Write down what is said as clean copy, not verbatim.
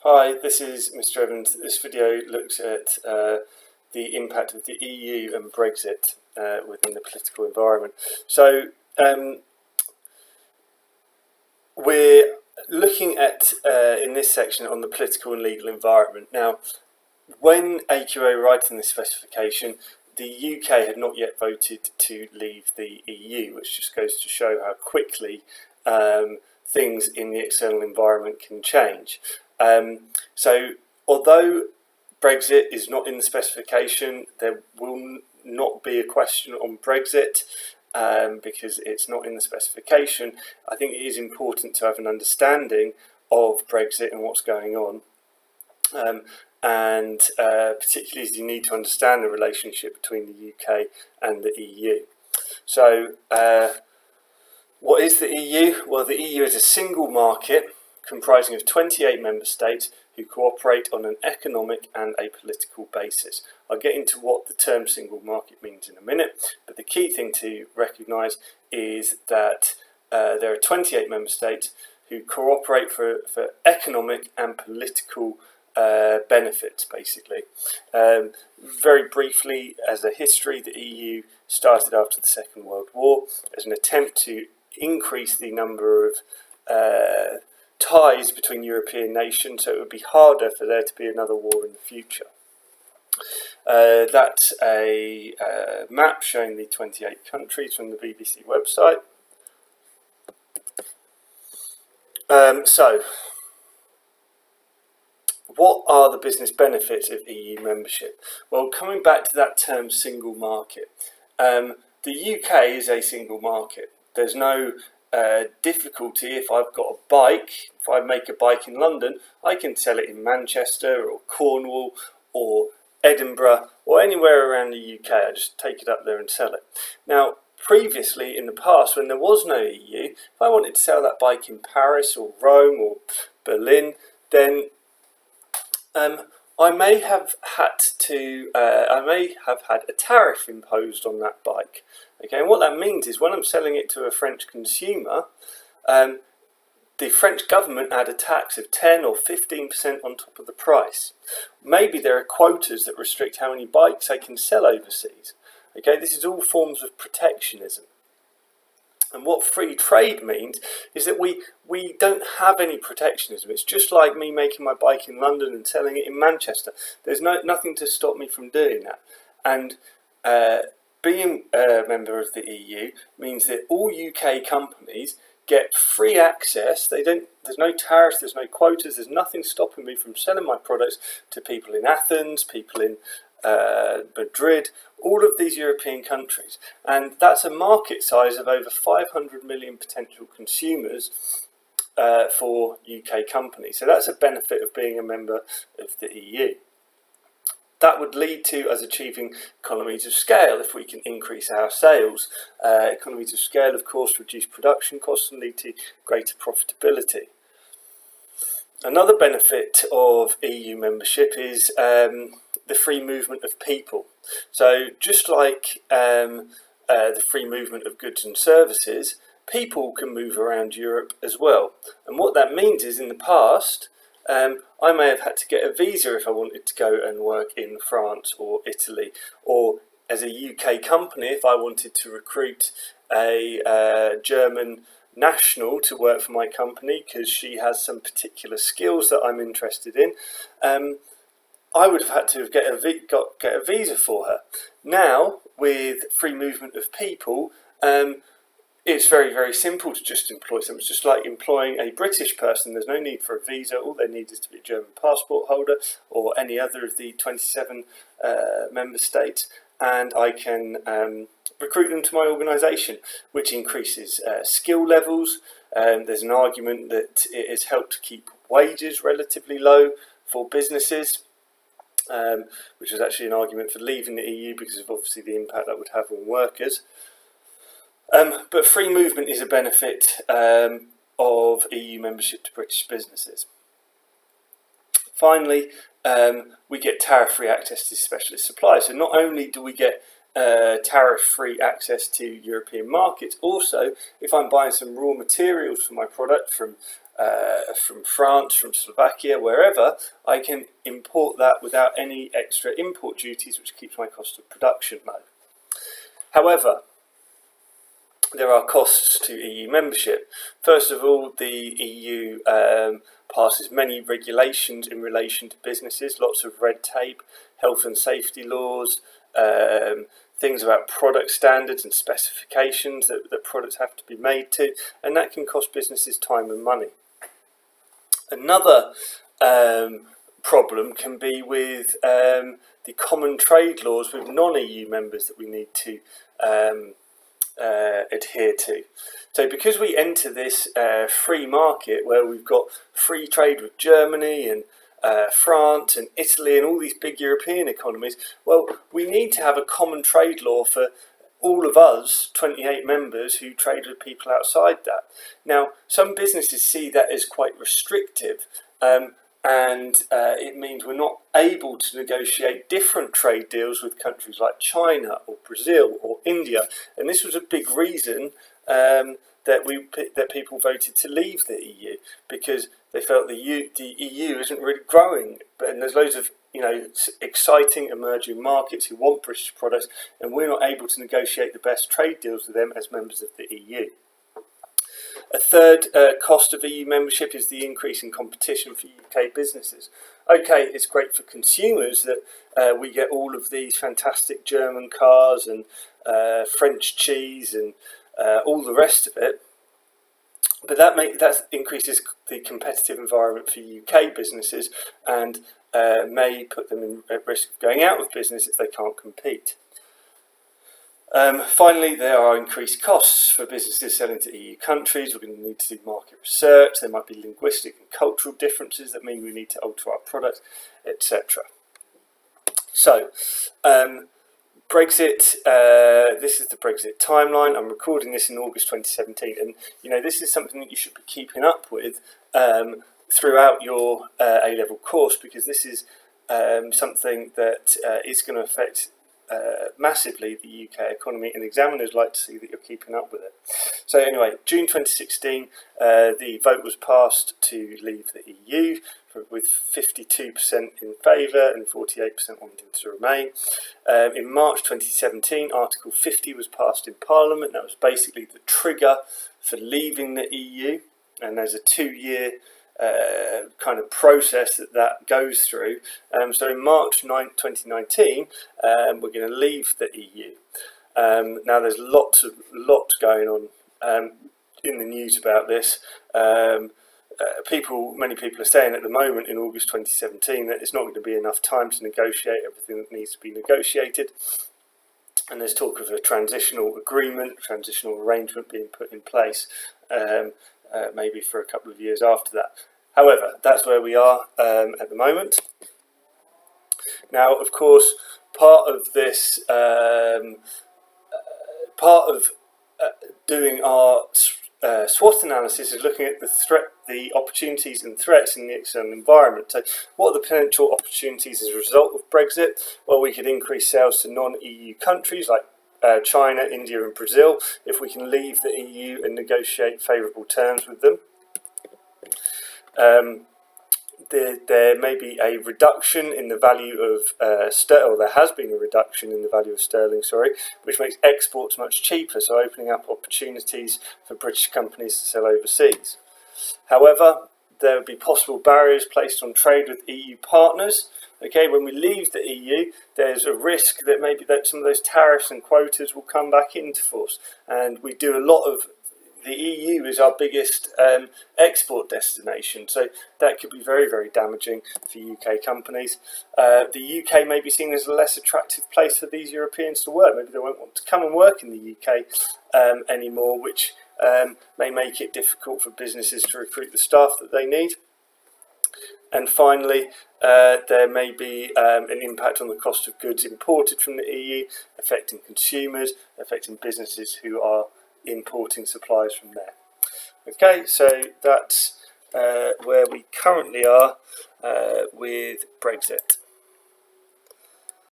Hi, this is Mr. Evans. This video looks at the impact of the EU and Brexit within the political environment. So we're looking at, in this section, on the political and legal environment. Now, when AQA were writing this specification, the UK had not yet voted to leave the EU, which just goes to show how quickly things in the external environment can change. So although Brexit is not in the specification, there will not be a question on Brexit because it's not in the specification. I think it is important to have an understanding of Brexit and what's going on. And particularly as you need to understand the relationship between the UK and the EU. So what is the EU? Well, the EU is a single market comprising of 28 member states who cooperate on an economic and a political basis. I'll get into what the term single market means in a minute, but the key thing to recognise is that there are 28 member states who cooperate for economic and political benefits, basically. Very briefly, as a history, the EU started after the Second World War as an attempt to increase the number of ties between European nations, so it would be harder for there to be another war in the future. That's a map showing the 28 countries from the BBC website. So, what are the business benefits of EU membership? Well, coming back to that term single market, the UK is a single market. There's no difficulty if I've got a bike. If I make a bike in London, I can sell it in Manchester or Cornwall or Edinburgh or anywhere around the UK. I just take it up there and sell it. Now, previously in the past, when there was no EU, if I wanted to sell that bike in Paris or Rome or Berlin, then I may have had a tariff imposed on that bike. Okay, and what that means is when I'm selling it to a French consumer, the French government add a tax of 10 or 15% on top of the price. Maybe there are quotas that restrict how many bikes I can sell overseas. Okay, this is all forms of protectionism. And what free trade means is that we don't have any protectionism. It's just like me making my bike in London and selling it in Manchester. There's nothing to stop me from doing that. And being a member of the EU means that all UK companies get free access. There's no tariffs, there's no quotas, there's nothing stopping me from selling my products to people in Athens, people in Madrid, all of these European countries, and that's a market size of over 500 million potential consumers for UK companies. So that's a benefit of being a member of the EU. That would lead to us achieving economies of scale if we can increase our sales. Economies of scale, of course, reduce production costs and lead to greater profitability. Another benefit of EU membership is the free movement of people. So just like the free movement of goods and services, people can move around Europe as well. And what that means is in the past, I may have had to get a visa if I wanted to go and work in France or Italy, or as a UK company, if I wanted to recruit a German national to work for my company because she has some particular skills that I'm interested in, I would have had to get a visa for her. Now, with free movement of people, it's very, very simple to just employ someone. It's just like employing a British person. There's no need for a visa. All they need is to be a German passport holder or any other of the 27 member states, and I can recruit them to my organisation, which increases skill levels. There's an argument that it has helped keep wages relatively low for businesses, which was actually an argument for leaving the EU because of obviously the impact that would have on workers. But free movement is a benefit of EU membership to British businesses. Finally, we get tariff-free access to specialist suppliers. So not only do we get tariff-free access to European markets. Also, if I'm buying some raw materials for my product from France, from Slovakia, wherever, I can import that without any extra import duties, which keeps my cost of production low. However, there are costs to EU membership. First of all, the EU passes many regulations in relation to businesses, lots of red tape, health and safety laws, things about product standards and specifications that products have to be made to, and that can cost businesses time and money. Another problem can be with the common trade laws with non-EU members that we need to adhere to. So because we enter this free market where we've got free trade with Germany and France and Italy and all these big European economies, well, we need to have a common trade law for all of us, 28 members, who trade with people outside that. Now, some businesses see that as quite restrictive, and it means we're not able to negotiate different trade deals with countries like China or Brazil or India. And this was a big reason that people voted to leave the EU, because they felt the EU isn't really growing, and there's loads of exciting emerging markets who want British products, and we're not able to negotiate the best trade deals with them as members of the EU. A third cost of EU membership is the increase in competition for UK businesses. Okay, it's great for consumers that we get all of these fantastic German cars and French cheese and all the rest of it, but that increases the competitive environment for UK businesses and may put them at risk of going out of business if they can't compete. Finally, there are increased costs for businesses selling to EU countries. We're going to need to do market research. There might be linguistic and cultural differences that mean we need to alter our products, etc. So, Brexit, this is the Brexit timeline. I'm recording this in August 2017, and this is something that you should be keeping up with throughout your A-level course, because this is something that is going to affect massively the UK economy, and examiners like to see that you're keeping up with it. So anyway, June 2016, the vote was passed to leave the EU with 52% in favour and 48% wanting to remain. In March 2017, Article 50 was passed in Parliament. That was basically the trigger for leaving the EU, and there's a 2-year kind of process that goes through. So in March 2019, we're going to leave the EU. Now there's lots going on in the news about this. Many people are saying at the moment in August 2017 that it's not going to be enough time to negotiate everything that needs to be negotiated. And there's talk of a transitional agreement, transitional arrangement being put in place, maybe for a couple of years after that. However, that's where we are at the moment. Now, of course, part of this, doing our SWOT analysis is looking at the opportunities and threats in the external environment. So, what are the potential opportunities as a result of Brexit? Well, we could increase sales to non-EU countries like China, India and Brazil if we can leave the EU and negotiate favourable terms with them. There may be a reduction in the value of sterling, or there has been a reduction in the value of sterling, which makes exports much cheaper, so opening up opportunities for British companies to sell overseas. However, there would be possible barriers placed on trade with EU partners. Okay, when we leave the EU, there's a risk that maybe some of those tariffs and quotas will come back into force, and we do a lot of. The EU is our biggest export destination, so that could be very, very damaging for UK companies. The UK may be seen as a less attractive place for these Europeans to work. Maybe they won't want to come and work in the UK anymore, which may make it difficult for businesses to recruit the staff that they need. And finally, there may be an impact on the cost of goods imported from the EU, affecting consumers, affecting businesses who are importing supplies from there. Okay, so that's where we currently are with Brexit.